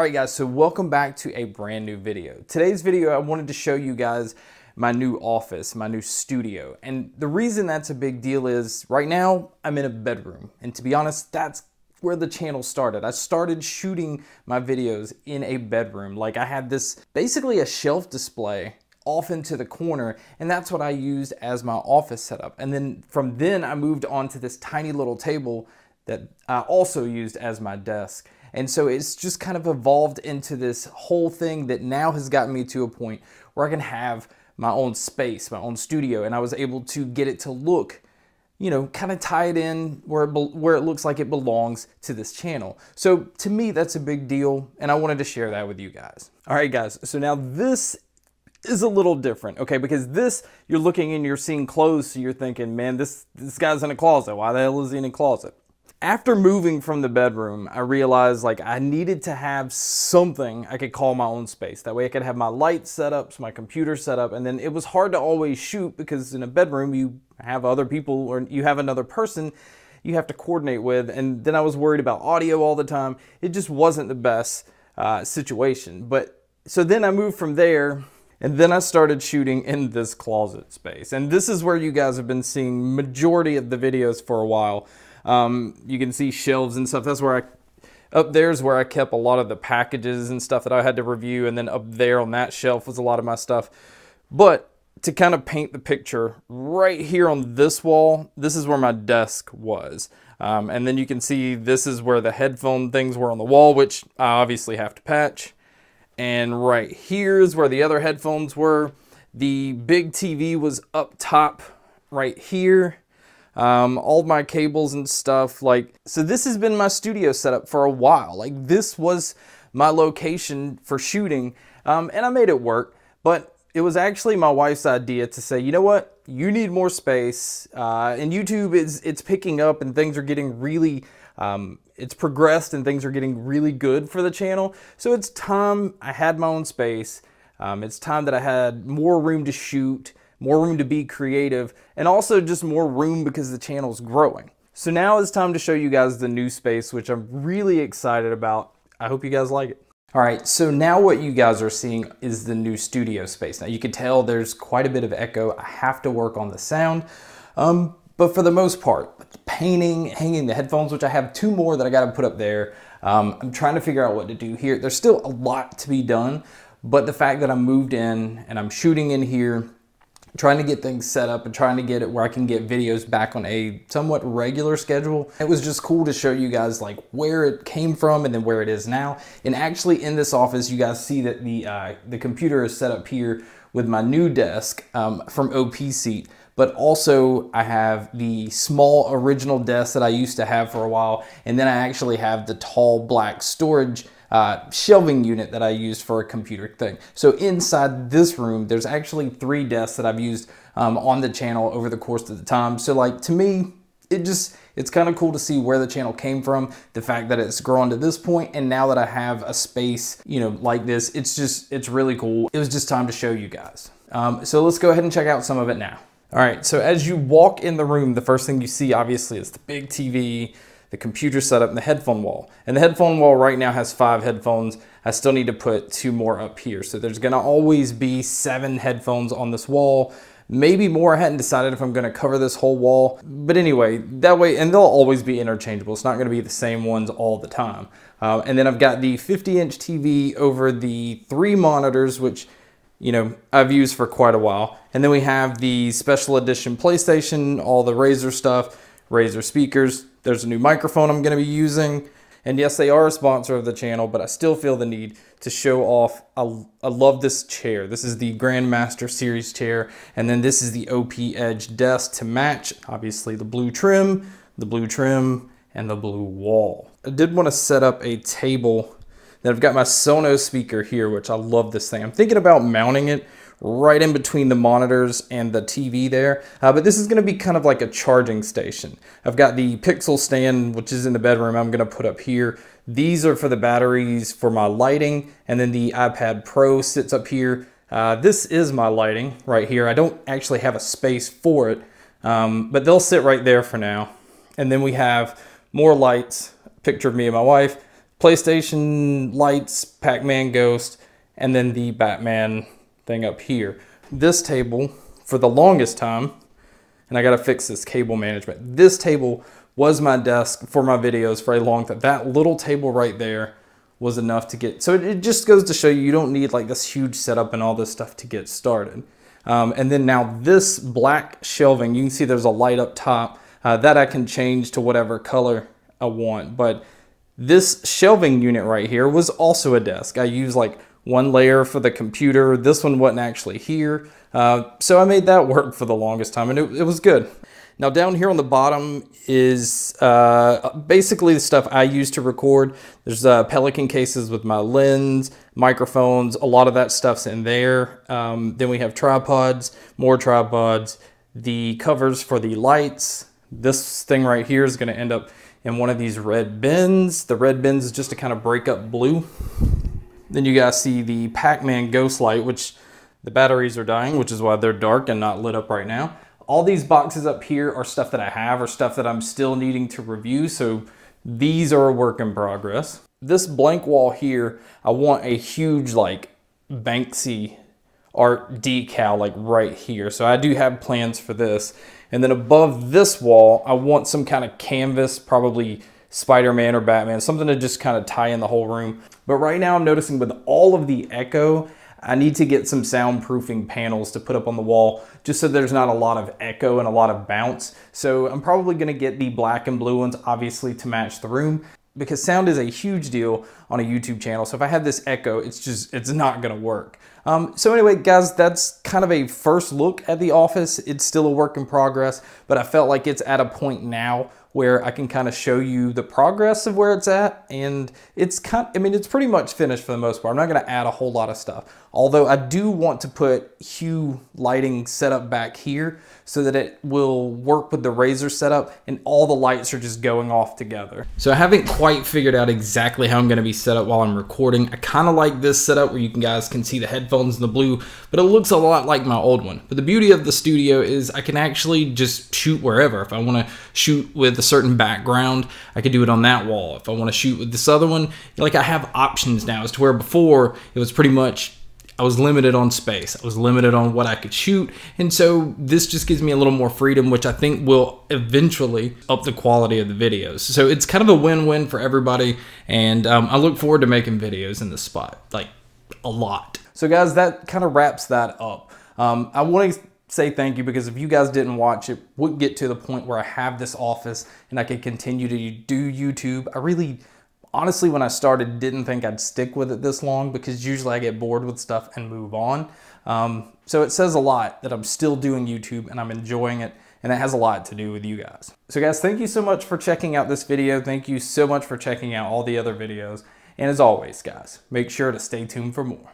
Alright guys, so welcome back to a brand new video. Today's video I wanted to show you guys my new office, my new studio. And the reason that's a big deal is right now I'm in a bedroom. And to be honest, that's where the channel started. I started shooting my videos in a bedroom. Like I had this, basically a shelf display off into the corner, and that's what I used as my office setup. And then from then I moved on to this tiny little table that I also used as my desk. And so it's just kind of evolved into this whole thing that now has gotten me to a point where I can have my own space, my own studio, and I was able to get it to look, you know, kind of tie it in where it looks like it belongs to this channel. So to me, that's a big deal, and I wanted to share that with you guys. All right, guys, so now this is a little different, okay? Because this, you're looking and you're seeing clothes, so you're thinking, man, this guy's in a closet. Why the hell is he in a closet? After moving from the bedroom, I realized like I needed to have something I could call my own space. That way I could have my lights set up, my computer set up, and then it was hard to always shoot because in a bedroom you have other people or you have another person you have to coordinate with, and then I was worried about audio all the time. It just wasn't the best situation. But so then I moved from there, and then I started shooting in this closet space. And this is where you guys have been seeing majority of the videos for a while. You can see shelves and stuff. That's where up there's where I kept a lot of the packages and stuff that I had to review, and then up there on that shelf was a lot of my stuff. But to kind of paint the picture, right here on this wall, this is where my desk was. And then you can see this is where the headphone things were on the wall, which I obviously have to patch. And right here is where the other headphones were. The big TV was up top right here. All my cables and stuff, like, so this has been my studio setup for a while. Like, this was my location for shooting, and I made it work. But it was actually my wife's idea to say, you know what, you need more space, and YouTube it's picking up and things are getting really it's progressed and things are getting really good for the channel. So it's time I had my own space. It's time that I had more room to shoot, more room to be creative, and also just more room because the channel's growing. So now it's time to show you guys the new space, which I'm really excited about. I hope you guys like it. All right, so now what you guys are seeing is the new studio space. Now you can tell there's quite a bit of echo. I have to work on the sound, but for the most part, the painting, hanging the headphones, which I have 2 more that I gotta put up there. I'm trying to figure out what to do here. There's still a lot to be done, but the fact that I moved in and I'm shooting in here, trying to get things set up and trying to get it where I can get videos back on a somewhat regular schedule. It was just cool to show you guys like where it came from and then where it is now. And actually in this office, you guys see that the computer is set up here with my new desk from OP Seat. But also I have the small original desk that I used to have for a while. And then I actually have the tall black storage shelving unit that I used for a computer thing. So inside this room, there's actually 3 desks that I've used on the channel over the course of the time. So like to me, it's kind of cool to see where the channel came from, the fact that it's grown to this point, and now that I have a space, you know, like this, it's really cool. It was just time to show you guys. So let's go ahead and check out some of it now. All right, so as you walk in the room, the first thing you see obviously is the big TV, the computer setup, and the headphone wall. And the headphone wall right now has 5 headphones. I still need to put 2 more up here. So there's gonna always be 7 headphones on this wall, maybe more. I hadn't decided if I'm gonna cover this whole wall. But anyway, that way, and they'll always be interchangeable. It's not gonna be the same ones all the time. And then I've got the 50-inch TV over the 3 monitors, which, you know, I've used for quite a while. And then we have the special edition PlayStation, all the Razer stuff, Razer speakers. There's a new microphone I'm going to be using. And yes, they are a sponsor of the channel, but I still feel the need to show off. I love this chair. This is the Grandmaster Series chair. And then this is the OP Edge desk to match, obviously, the blue trim, and the blue wall. I did want to set up a table. Then I've got my Sonos speaker here, which I love this thing. I'm thinking about mounting it right in between the monitors and the TV there. But this is gonna be kind of like a charging station. I've got the Pixel stand, which is in the bedroom, I'm gonna put up here. These are for the batteries for my lighting, and then the iPad Pro sits up here. This is my lighting right here. I don't actually have a space for it, but they'll sit right there for now. And then we have more lights, picture of me and my wife, PlayStation lights, Pac-Man Ghost, and then the Batman thing up here. This table, for the longest time, and I gotta fix this cable management, this table was my desk for my videos for a long time. That little table right there was enough to get, so it just goes to show you, you don't need like this huge setup and all this stuff to get started. And then now this black shelving, you can see there's a light up top that I can change to whatever color I want. But this shelving unit right here was also a desk. I used like one layer for the computer. This one wasn't actually here. So I made that work for the longest time, and it was good. Now down here on the bottom is basically the stuff I use to record. There's Pelican cases with my lens, microphones, a lot of that stuff's in there. Then we have tripods, more tripods, the covers for the lights. This thing right here is gonna end up in one of these red bins. The red bins is just to kind of break up blue. Then you guys see the Pac-Man Ghost light, which the batteries are dying, which is why they're dark and not lit up right now. All these boxes up here are stuff that I have or stuff that I'm still needing to review, so these are a work in progress. This blank wall here, I want a huge like Banksy art decal like right here, so I do have plans for this. And then above this wall, I want some kind of canvas, probably Spider-Man or Batman, something to just kind of tie in the whole room. But right now I'm noticing with all of the echo, I need to get some soundproofing panels to put up on the wall just so there's not a lot of echo and a lot of bounce. So I'm probably gonna get the black and blue ones, obviously, to match the room, because sound is a huge deal on a YouTube channel. So if I have this echo, it's not gonna work. So anyway, guys, that's kind of a first look at the office. It's still a work in progress, but I felt like it's at a point now where I can kind of show you the progress of where it's at. And it's it's pretty much finished for the most part. I'm not gonna add a whole lot of stuff. Although I do want to put hue lighting setup back here so that it will work with the Razer setup and all the lights are just going off together. So I haven't quite figured out exactly how I'm gonna be set up while I'm recording. I kind of like this setup where you guys can see the headphones in the blue, but it looks a lot like my old one. But the beauty of the studio is I can actually just shoot wherever. If I wanna shoot with a certain background, I could do it on that wall. If I wanna shoot with this other one, like I have options now, as to where before it was pretty much I was limited on space. I was limited on what I could shoot. And so this just gives me a little more freedom, which I think will eventually up the quality of the videos. So it's kind of a win-win for everybody. And I look forward to making videos in this spot, like a lot. So guys, that kind of wraps that up. I want to say thank you, because if you guys didn't watch, it wouldn't get to the point where I have this office and I could continue to do YouTube. I really, honestly, when I started, didn't think I'd stick with it this long, because usually I get bored with stuff and move on. So it says a lot that I'm still doing YouTube and I'm enjoying it, and it has a lot to do with you guys. So guys, thank you so much for checking out this video. Thank you so much for checking out all the other videos. And as always, guys, make sure to stay tuned for more.